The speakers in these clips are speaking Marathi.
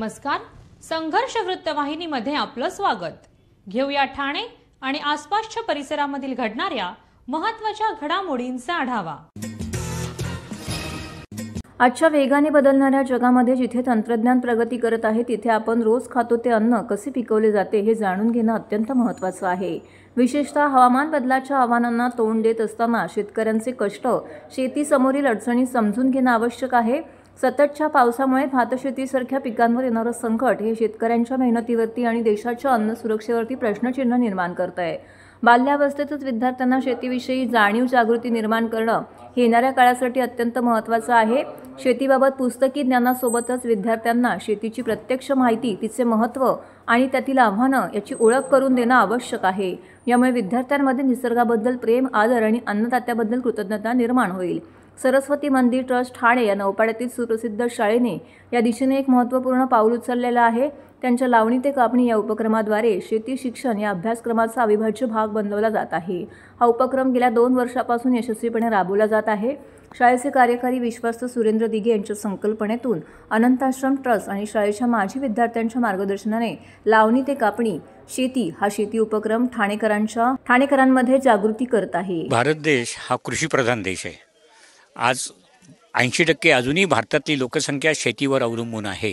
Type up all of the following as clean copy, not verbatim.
नमस्कार. संघर्ष वृत्तवाहिनीमध्ये आपलं स्वागत. घेऊया ठाणे आणि आसपासच्या परिसरामधील घडणाऱ्या महत्त्वाच्या घडामोडींचा आढावा. आजच्या वेगाने बदलणाऱ्या जगामध्ये जिथे तंत्रज्ञान प्रगती करत आहे तिथे आपण रोज खातो ते अन्न कसे पिकवले जाते हे जाणून घेणं अत्यंत महत्त्वाचं आहे. विशेषतः हवामान बदलाच्या आव्हानांना तोंड देत असताना शेतकऱ्यांचे कष्ट, शेतीसमोरील अडचणी समजून घेणं आवश्यक आहे. सततच्या पावसामुळे भातशेतीसारख्या पिकांवर येणारं संकट हे शेतकऱ्यांच्या मेहनतीवरती आणि देशाच्या अन्न सुरक्षेवरती प्रश्नचिन्ह निर्माण करत आहे. बाल्यावस्थेतच विद्यार्थ्यांना शेतीविषयी जाणीव जागृती निर्माण करणं हे येणाऱ्या काळासाठी अत्यंत महत्त्वाचं आहे. शेतीबाबत पुस्तकी ज्ञानासोबतच विद्यार्थ्यांना शेतीची प्रत्यक्ष माहिती, तिचे महत्त्व आणि त्यातील आव्हानं याची ओळख करून देणं आवश्यक आहे. यामुळे विद्यार्थ्यांमध्ये निसर्गाबद्दल प्रेम, आदर आणि अन्नदात्याबद्दल कृतज्ञता निर्माण होईल. सरस्वती मंदिर ट्रस्ट ठाणे या नौपाड्यातील सुप्रसिद्ध शाळेने या दिशेने एक महत्त्वपूर्ण पाऊल उचललेलं आहे. त्यांच्या लावणी ते कापणी या उपक्रमाद्वारे शेती शिक्षण या अभ्यासक्रमाचा अविभाज्य भाग बनवला जात आहे. हा उपक्रम गेल्या 2 वर्षापासून यशस्वीपणे राबवला जात आहे. शाळेचे कार्यकारी विश्वस्त सुरेंद्र दिघे यांच्या संकल्पनेतून अनंताश्रम ट्रस्ट आणि शाळेच्या माजी विद्यार्थ्यांच्या मार्गदर्शनाने लावणी ते कापणी शेती हा शेती उपक्रम ठाणेकरांमध्ये जागृती करत आहे. भारत देश हा कृषीप्रधान देश आहे. आज 80% अजूनही भारतातली लोकसंख्या शेतीवर अवलंबून आहे.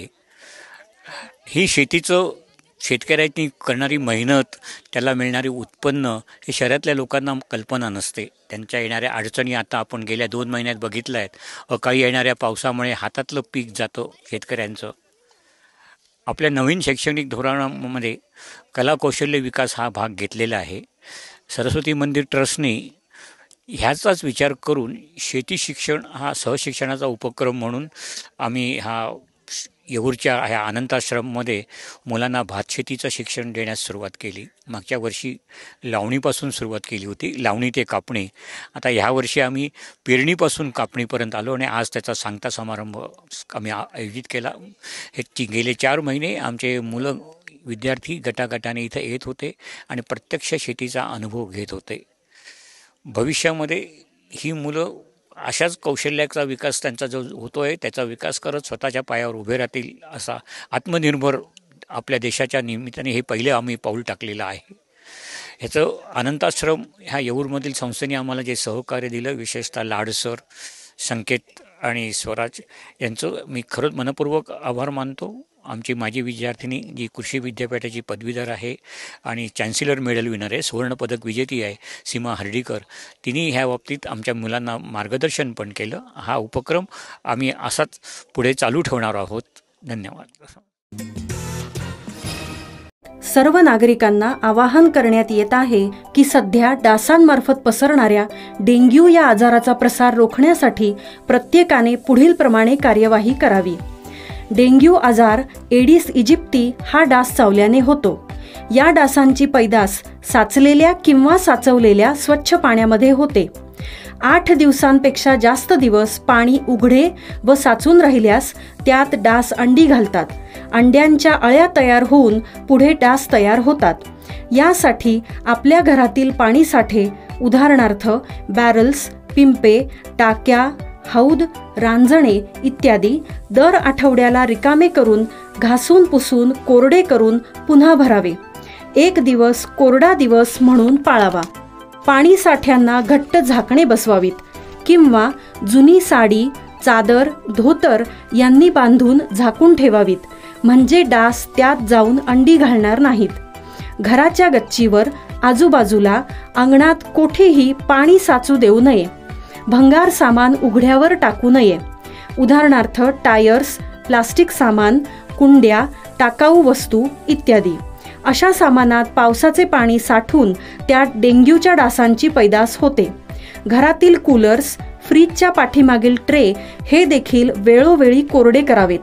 ही शेतकऱ्यांनी करणारी मेहनत, त्याला मिळणारे उत्पन्न हे शहरातल्या लोकांना कल्पना नसते. त्यांच्या येणाऱ्या अडचणी आता आपण गेल्या 2 महिन्यात बघितल्या आहेत. अकाळी येणाऱ्या पावसामुळे हातातलं पीक जातं शेतकऱ्यांचं. आपल्या नवीन शैक्षणिक धोरणामध्ये कला कौशल्य विकास हा भाग घेतलेला आहे. सरस्वती मंदिर ट्रस्टने ह्याचाच विचार करून शेती शिक्षण हा सहशिक्षणाचा उपक्रम म्हणून आम्ही येऊरच्या ह्या अनंताश्रममध्ये मुलांना भातशेतीचं शिक्षण देण्यास सुरुवात केली. मागच्या वर्षी लावणीपासून सुरुवात केली होती, लावणी ते कापणी. आता ह्या वर्षी आम्ही पेरणीपासून कापणीपर्यंत आलो आणि आज त्याचा सांगता समारंभ आम्ही आयोजित केला. हे गेले 4 महिने आमचे मुलं विद्यार्थी गटागटाने इथं येत होते आणि प्रत्यक्ष शेतीचा अनुभव घेत होते. भविष्यामध्ये ही मुलं अशाच कौशल्याचा विकास त्यांचा जो होतो आहे त्याचा विकास करत स्वतःच्या पायावर उभे राहतील असा आत्मनिर्भर आपल्या देशाच्या निमित्ताने हे पहिले आम्ही पाऊल टाकलेलं आहे. ह्याचं अनंताश्रम ह्या येऊरमधील संस्थेने आम्हाला जे सहकार्य दिलं, विशेषतः लाडसर, संकेत आणि स्वराज यांचं मी खरंच मनपूर्वक आभार मानतो. आमची माजी विद्यार्थिनी जी कृषी विद्यापीठाची पदवीधर आहे आणि चॅन्सेलर मेडल विनर आहे, सुवर्णपदक विजेती आहे, सीमा हर्डीकर, तिने ह्या बाबतीत आमच्या मुलांना मार्गदर्शन पण केलं. हा उपक्रम आम्ही असाच पुढे चालू ठेवणार आहोत. धन्यवाद. सर्व नागरिकांना आवाहन करण्यात येत आहे की सध्या डासांमार्फत पसरणाऱ्या डेंग्यू या आजाराचा प्रसार रोखण्यासाठी प्रत्येकाने पुढील प्रमाणे कार्यवाही करावी. डेंग्यू आजार एडिस इजिप्ती हा डास चावल्याने होतो. या डासांची पैदास साचलेल्या किंवा साचवलेल्या स्वच्छ पाण्यामध्ये होते. 8 दिवसांपेक्षा जास्त दिवस पाणी उघडे व साचून राहिल्यास त्यात डास अंडी घालतात. अंड्यांच्या अळ्या तयार होऊन पुढे डास तयार होतात. यासाठी आपल्या घरातील पाणीसाठे उदाहरणार्थ बॅरल्स, पिंपे, टाक्या, हौद, रांजणे इत्यादी दर आठवड्याला रिकामे करून घासून पुसून कोरडे करून पुन्हा भरावे. 1 दिवस कोरडा दिवस म्हणून पाळावा. पाणी साठ्यांना घट्ट झाकणे बसवावीत किंवा जुनी साडी, चादर, धोतर यांनी बांधून झाकून ठेवावीत, म्हणजे डास त्यात जाऊन अंडी घालणार नाहीत. घराच्या गच्चीवर, आजूबाजूला, अंगणात कोठेही पाणी साचू देऊ नये. भंगार सामान उघड्यावर टाकू नये. उदाहरणार्थ टायर्स, प्लास्टिक सामान, कुंड्या, टाकाऊ वस्तू इत्यादी. अशा सामानात पावसाचे पाणी साठून त्यात डेंग्यूच्या डासांची पैदास होते. घरातील कूलर्स, फ्रीजच्या पाठीमागील ट्रे हे देखील वेळोवेळी कोरडे करावेत.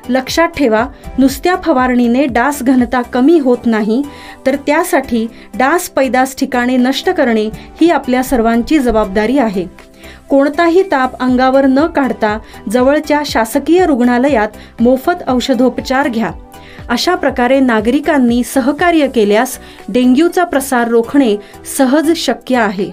लक्षात ठेवा, नुसत्या फवारणीने डास घनता कमी होत नाही, तर त्यासाठी डास पैदास ठिकाणे नष्ट करणे ही आपल्या सर्वांची जबाबदारी आहे. कोणताही ताप अंगावर न काढता जवळच्या शासकीय रुग्णालयात मोफत औषधोपचार घ्या. अशा प्रकारे नागरिकांनी सहकार्य केल्यास डेंग्यूचा प्रसार रोखणे सहज शक्य आहे.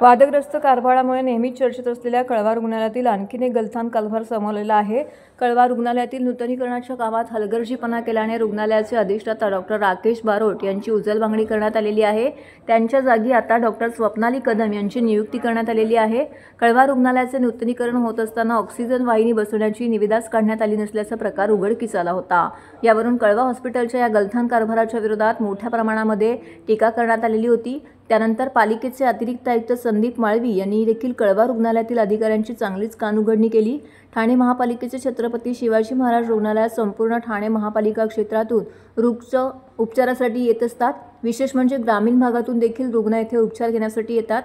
वादग्रस्त कारभारामुळे नेहमीच चर्चेत असलेल्या कळवा रुग्णालयातील आणखीन एक गलथान कारभार समोरलेला आहे. कळवा रुग्णालयातील नूतनीकरणाच्या कामात हलगर्जीपणा केल्याने रुग्णालयाचे अधिष्ठाता डॉक्टर राकेश बारोट यांची उचलबांगडी करण्यात आलेली आहे. त्यांच्या जागी आता डॉक्टर स्वप्नाली कदम यांची नियुक्ती करण्यात आलेली आहे. कळवा रुग्णालयाचे नूतनीकरण होत असताना ऑक्सिजन वाहिनी बसवण्याची निविदाच काढण्यात आली नसल्याचा प्रकार उघडकीस आला होता. यावरून कळवा हॉस्पिटलच्या या गलथान कारभाराच्या विरोधात मोठ्या प्रमाणामध्ये टीका करण्यात आलेली होती. त्यानंतर पालिकेचे अतिरिक्त आयुक्त संदीप माळवी यांनी देखील कळवा रुग्णालयातील अधिकाऱ्यांची चांगलीच कानउघडणी केली. ठाणे महापालिकेचे छत्रपती शिवाजी महाराज रुग्णालयात संपूर्ण ठाणे महापालिका क्षेत्रातून रुग्ण उपचारासाठी येत असतात. विशेष म्हणजे ग्रामीण भागातून देखील रुग्ण येथे उपचार घेण्यासाठी येतात.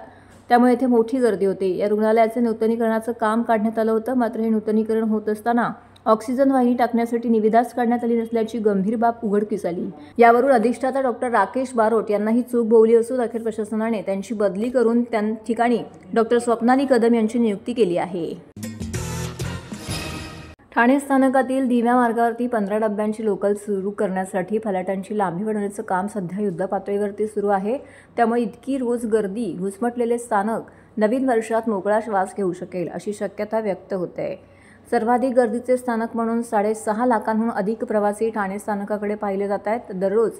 त्यामुळे येथे मोठी गर्दी होते. या रुग्णालयाचे नूतनीकरणाचं काम काढण्यात आलं होतं. मात्र हे नूतनीकरण होत असताना ऑक्सिजन वाहिनी टाकण्यासाठी निविदाच काढण्यात आली नसल्याची गंभीर बाब उघडकीस आली. यावरून अधिष्ठाता डॉक्टर राकेश बारोट यांना ही चूक भोवली असून अखेर प्रशासनाने त्यांची बदली करून त्या ठिकाणी डॉक्टर स्वप्नाली कदम यांची नियुक्ती केली आहे. ठाणे स्थानकातील दिव्या मार्गावरती 15 डब्यांची लोकल सुरू करण्यासाठी फलाटांची लांबी वाढवण्याचं काम सध्या युद्धपातळीवरती सुरू आहे. त्यामुळे इतकी रोज गर्दी घुसमटलेले स्थानक नवीन वर्षात मोकळा श्वास घेऊ शकेल अशी शक्यता व्यक्त होते. सर्वाधिक गर्दीचे स्थानक म्हणून 6.5 लाखांहून अधिक प्रवासी ठाणे स्थानकाकडे पाहिले जात आहेत. दररोज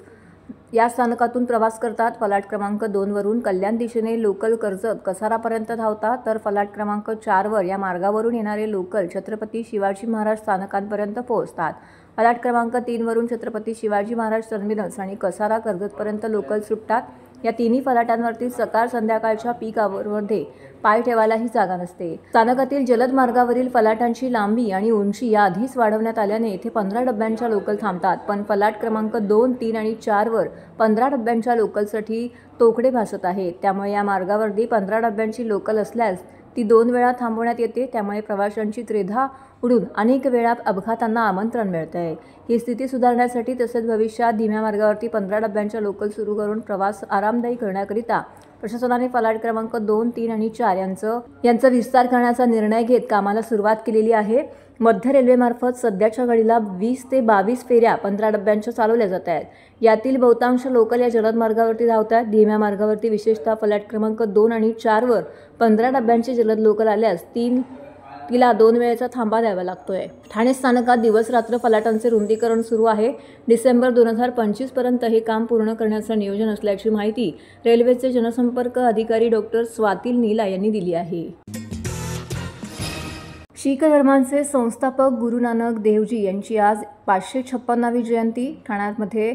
या स्थानकातून प्रवास करतात. फलाट क्रमांक 2 वरून कल्याण दिशेने लोकल कर्जत कसारापर्यंत धावतात, तर फलाट क्रमांक 4 वर या मार्गावरून येणारे लोकल छत्रपती शिवाजी महाराज स्थानकांपर्यंत पोहोचतात. फलाट क्रमांक 3 वरून छत्रपती शिवाजी महाराज टर्मिनस आणि कसारा कर्जतपर्यंत लोकल सुटतात. या तिन्ही फलाटांवरती सकाळ संध्याकाळच्या पीक आवरमध्ये पाय ठेवायलाही जागा नसते. स्थानकातील जलद मार्गावरील फलाटांची लांबी आणि उंची या आधीच वाढवण्यात आल्याने येथे 15 डब्यांच्या लोकल थांबतात. पण फलाट क्रमांक 2, 3 आणि 4 वर 15 डब्यांच्या लोकलसाठी तोकडे भासत आहेत. त्यामुळे या मार्गावरती 15 डब्यांची लोकल असल्यास ती 2 वेळा थांबवण्यात येते. त्यामुळे प्रवाशांची त्रेधा उडून अनेक वेळा अपघातांना आमंत्रण मिळत आहे. ही स्थिती सुधारण्यासाठी तसेच भविष्यात धीम्या मार्गावरती 15 डब्यांच्या लोकल सुरू करून प्रवास आरामदायी करण्याकरिता प्रशासनाने फलाट क्रमांक 2, 3 आणि 4 यांचा विस्तार करण्याचा निर्णय घेत कामाला सुरुवात केलेली आहे. मध्य रेल्वेमार्फत सध्याच्या घडीला 20 ते 22 फेऱ्या 15 डब्यांच्या चालवल्या जात आहेत. यातील बहुतांश लोकल या जलद मार्गावरती धावतात. धीम्या मार्गावरती विशेषतः फलाट क्रमांक 2 आणि 4 वर 15 डब्यांचे जलद लोकल आल्यास तिला 2 वेळेचा थांबा द्यावा लागतोय. ठाणे स्थानकात दिवस रात्र फलाटांचे रुंदीकरण सुरू आहे. डिसेंबर 2025 पर्यंत हे काम पूर्ण करण्याचं नियोजन असल्याची माहिती रेल्वेचे जनसंपर्क अधिकारी डॉक्टर स्वाती नीला यांनी दिली आहे. शीख धर्मांचे संस्थापक गुरु नानक देवजी यांची आज 556वी जयंती ठाण्यामध्ये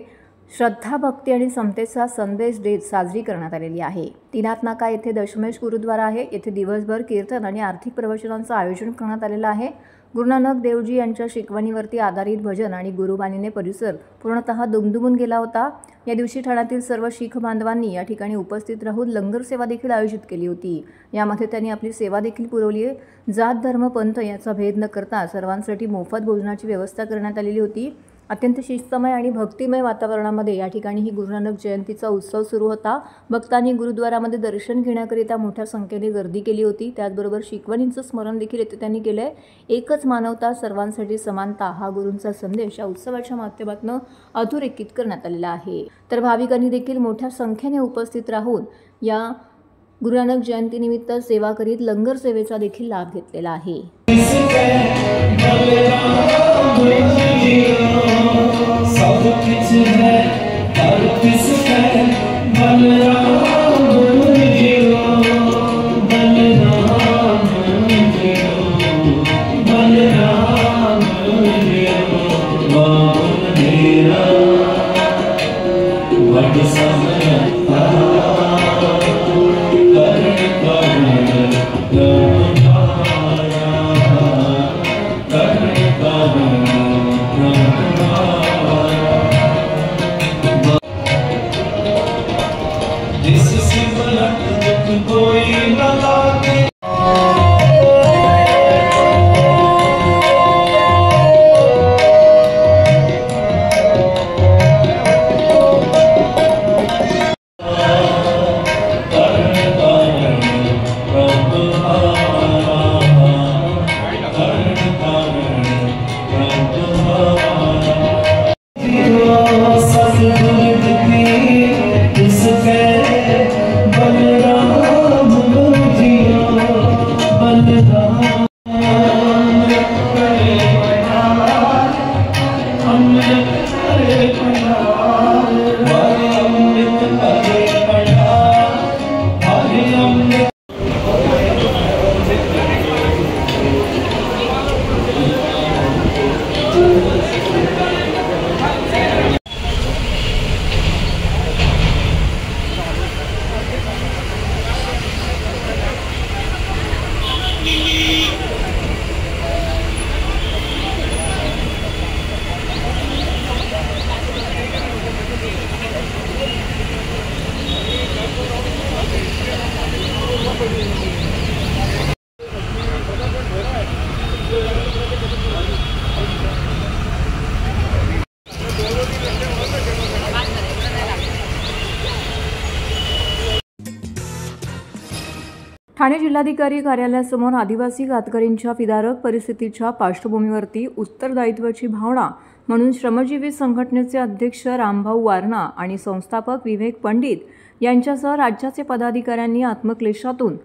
श्रद्धा, भक्ती आणि समतेचा संदेश देत साजरी करण्यात आलेली आहे. तीनाथ नाका येथे दशमेश गुरुद्वारा आहे. येथे दिवसभर कीर्तन आणि आर्थिक प्रवचनांचं आयोजन करण्यात आलेलं आहे. गुरु नानक देवजी यांच्या शिकवणीवरती आधारित भजन आणि गुरुबाणीने परिसर पूर्णतः दुमदुमून गेला होता. या दिवशी ठाण्यातील सर्व शीख बांधवांनी या ठिकाणी उपस्थित राहून लंगर सेवा देखील आयोजित केली होती. यामध्ये त्यांनी आपली सेवा देखील पुरवली. जात, धर्म, पंथ याचा भेद न करता सर्वांसाठी मोफत भोजनाची व्यवस्था करण्यात आलेली होती. अत्यंत शिस्तमय आणि भक्तिमय वातावरणामध्ये या ठिकाणी ही गुरु नानक जयंतीचा उत्सव सुरू होता. भक्तांनी गुरुद्वारामध्ये दर्शन घेण्याकरिता मोठ्या संख्येने गर्दी केली होती. त्याचबरोबर शिकवणींचं स्मरण देखील येथे त्यांनी केलंय. एकच मानवता, सर्वांसाठी समानता हा गुरूंचा संदेश या उत्सवाच्या माध्यमातून अधोरेखित करण्यात आलेला आहे. तर भाविकांनी देखील मोठ्या संख्येने उपस्थित राहून या गुरु नानक जयंतीनिमित्त सेवा करीत लंगर सेवेचा देखील लाभ घेतलेला आहे. ठाणे जिल्हाधिकारी कार्यालयासमोर आदिवासी कातकरींच्या विदारक परिस्थितीच्या पार्श्वभूमीवरती उत्तरदायित्वाची भावना म्हणून श्रमजीवी संघटनेचे अध्यक्ष रामभाऊ वारणा आणि संस्थापक विवेक पंडित यांच्यासह राज्याचे पदाधिकाऱ्यांनी आत्मक्लेशातून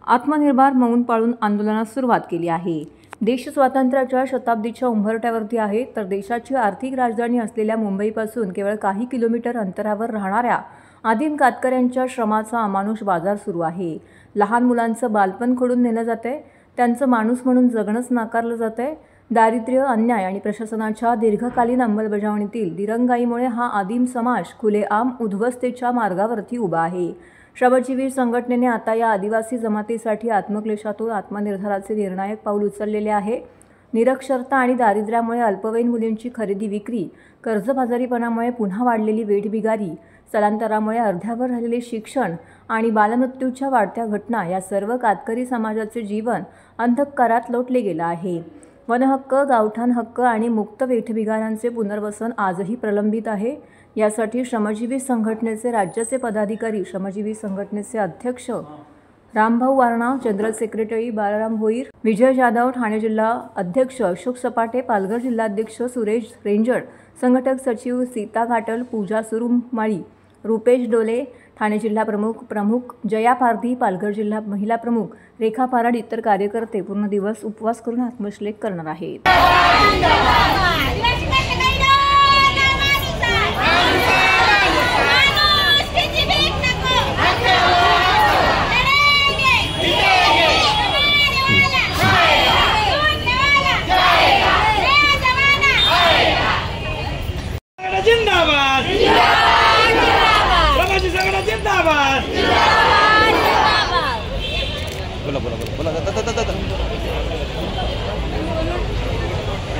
आत्मनिर्भर मौन पाळून आंदोलनास सुरुवात केली आहे. देश स्वातंत्र्याच्या शताब्दीच्या उंबरठ्यावरती आहे, तर देशाची आर्थिक राजधानी असलेल्या मुंबईपासून केवळ काही किलोमीटर अंतरावर राहणाऱ्या आदिम कातकऱ्यांच्या श्रमाचा अमानुष बाजार सुरू आहे. लहान मुलांचं बालपण खोडून नेलं जातंय, त्यांचं माणूस म्हणून जगणंच नाकारलं जातंय. दारिद्र्य, अन्याय आणि प्रशासनाच्या दीर्घकालीन अंमलबजावणीतील दिरंगाईमुळे हा आदिम समाज खुलेआम उद्ध्वस्तेच्या मार्गावरती उभा आहे. श्रमजीवी संघटनेने आता या आदिवासी जमातीसाठी आत्मक्लेशातून आत्मनिर्धाराचे निर्णायक पाऊल उचललेले आहे. निरक्षरता आणि दारिद्र्यामुळे अल्पवयीन मुलींची खरेदी विक्री, कर्जबाजारीपणामुळे पुन्हा वाढलेली वेठबिगारी, स्थलांतरामुळे अर्ध्यावर राहिलेले शिक्षण आणि बालमृत्यूच्या वाढत्या घटना या सर्व कातकरी समाजाचे जीवन अंधकारात लोटले गेलं आहे. वनहक्क, गावठाण हक्क आणि मुक्त वेठबिगारांचे पुनर्वसन आजही प्रलंबित आहे. यासाठी श्रमजीवी संघटनेचे राज्याचे पदाधिकारी, श्रमजीवी संघटनेचे अध्यक्ष रामभाऊ वारणा, जनरल सेक्रेटरी बाळाराम भोईर, विजय जाधव, ठाणे जिल्हा अध्यक्ष अशोक सपाटे, पालघर जिल्हाध्यक्ष सुरेश रेंजड, संघटक सचिव सीता घाटल, पूजा सुरुमाळी, रुपेश डोले, ठाणे जिल्हा प्रमुख जया पारधी, पालघर जिल्हा महिला प्रमुख रेखा पाराड इतर कार्यकर्ते पूर्ण दिवस उपवास करून आत्मश्लेष करणार आहेत. जिंदाबाद श्रमाची संघटना जिंदाबाद. बोला बोला बोला बोला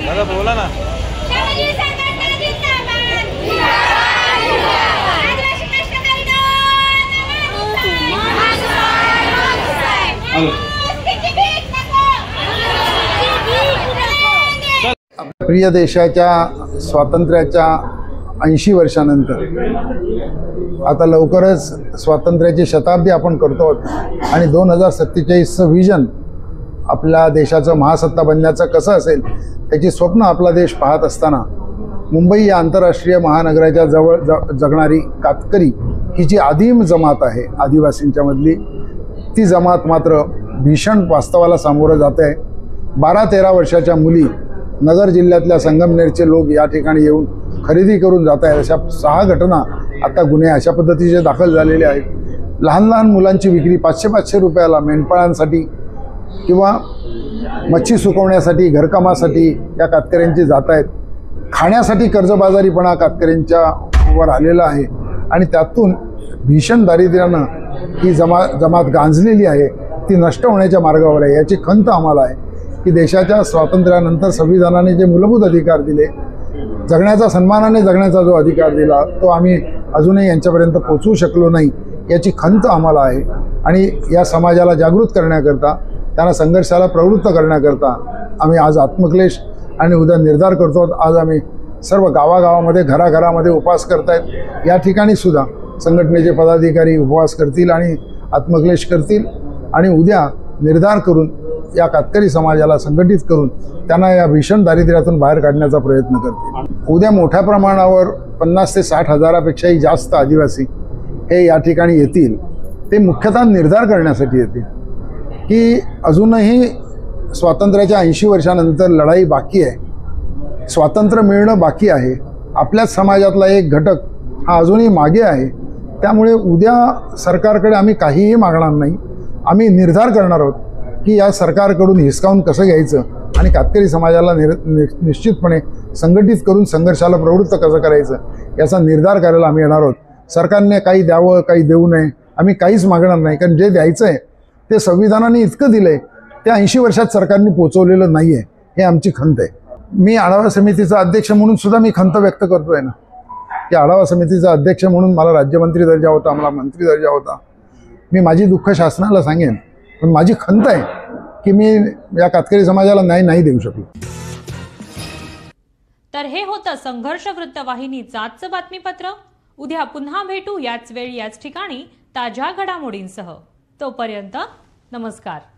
दादा बोला ना. प्रिय देशाच्या स्वातंत्र्याच्या 80 वर्षानंतर आता लवकरच स्वातंत्र्याची शताब्दी आपण करतो आणि 2047चं व्हिजन आपल्या देशाचं महासत्ता बनण्याचं कसं असेल त्याची स्वप्न आपला देश पाहत असताना मुंबई या आंतरराष्ट्रीय महानगराच्या जवळ जगणारी कातकरी ही जी आदिम जमात आहे आदिवासींच्या मधली, ती जमात मात्र भीषण वास्तवाला सामोरं जात आहे. 12-13 वर्षाच्या मुली नगर जिल्ह्यातल्या संगमनेरचे लोक या ठिकाणी येऊन खरेदी करून जात आहेत. अशा 6 घटना आता गुन्हे अशा पद्धतीचे दाखल झालेले आहेत. लहान लहान मुलांची विक्री 500-500 रुपयाला मेंढपाळांसाठी किंवा मच्छी सुकवण्यासाठी, घरकामासाठी या कातकऱ्यांची जात आहेत. खाण्यासाठी कर्जबाजारीपणा कातकऱ्यांच्या वर आलेला आहे आणि त्यातून भीषण दारिद्र्यानं ही जमात गांजलेली आहे, ती नष्ट होण्याच्या मार्गावर आहे. याची खंत आम्हाला आहे की देशाच्या स्वातंत्र्यानंतर संविधानाने जे मूलभूत अधिकार दिले, जगण्याचा सन्मानाने जगण्याचा जो अधिकार दिला, तो आम्ही अजूनही यांच्यापर्यंत पोचवू शकलो नाही. याची खंत आम्हाला आहे आणि या समाजाला जागृत करण्याकरता, त्यांना संघर्षाला प्रवृत्त करण्याकरता आम्ही आज आत्मक्लेश आणि उद्या निर्धार करतो. आज आम्ही सर्व गावागावामध्ये, घराघरामध्ये उपवास करतायत. या ठिकाणी सुद्धा संघटनेचे पदाधिकारी उपवास करतील आणि आत्मक्लेश करतील आणि उद्या निर्धार करून या कातकरी समाजाला संघटित करून त्यांना या भीषण दारिद्र्यातून बाहेर काढण्याचा प्रयत्न करतील. उद्या मोठ्या प्रमाणावर 50 ते 60 हजारापेक्षाही जास्त आदिवासी हे या ठिकाणी येतील. ते मुख्यतः निर्धार करण्यासाठी येतील की अजूनही स्वातंत्र्याच्या 80 वर्षानंतर लढाई बाकी आहे, स्वातंत्र्य मिळणं बाकी आहे. आपल्याच समाजातला एक घटक हा अजूनही मागे आहे. त्यामुळे उद्या सरकारकडे आम्ही काहीही मागणार नाही. आम्ही निर्धार करणार आहोत की या सरकारकडून हिसकावून कसं घ्यायचं आणि कातकरी समाजाला निश्चितपणे संघटित करून संघर्षाला प्रवृत्त कसं करायचं याचा निर्धार करायला आम्ही येणार आहोत. सरकारने काही द्यावं, काही देऊ नये, आम्ही काहीच मागणार नाही. कारण जे द्यायचं आहे ते संविधानाने इतकं दिलं आहे, ते 80 वर्षात सरकारने पोचवलेलं नाही आहे, हे आमची खंत आहे. मी आढावा समितीचा अध्यक्ष म्हणून सुद्धा मी खंत व्यक्त करतोय ना की आढावा समितीचा अध्यक्ष म्हणून मला राज्यमंत्री दर्जा होता, मला मंत्री दर्जा होता. मी माझी दुःख शासनाला सांगेन, पण माझी खंत आहे की मी या कातकरी समाजाला न्याय नाही देऊ शकलो. तर हे होतं संघर्ष वृत्तवाहिनीचं आजचं बातमीपत्र. उद्या पुन्हा भेटू याच वेळी याच ठिकाणी ताज्या घडामोडींसह. तोपर्यंत नमस्कार.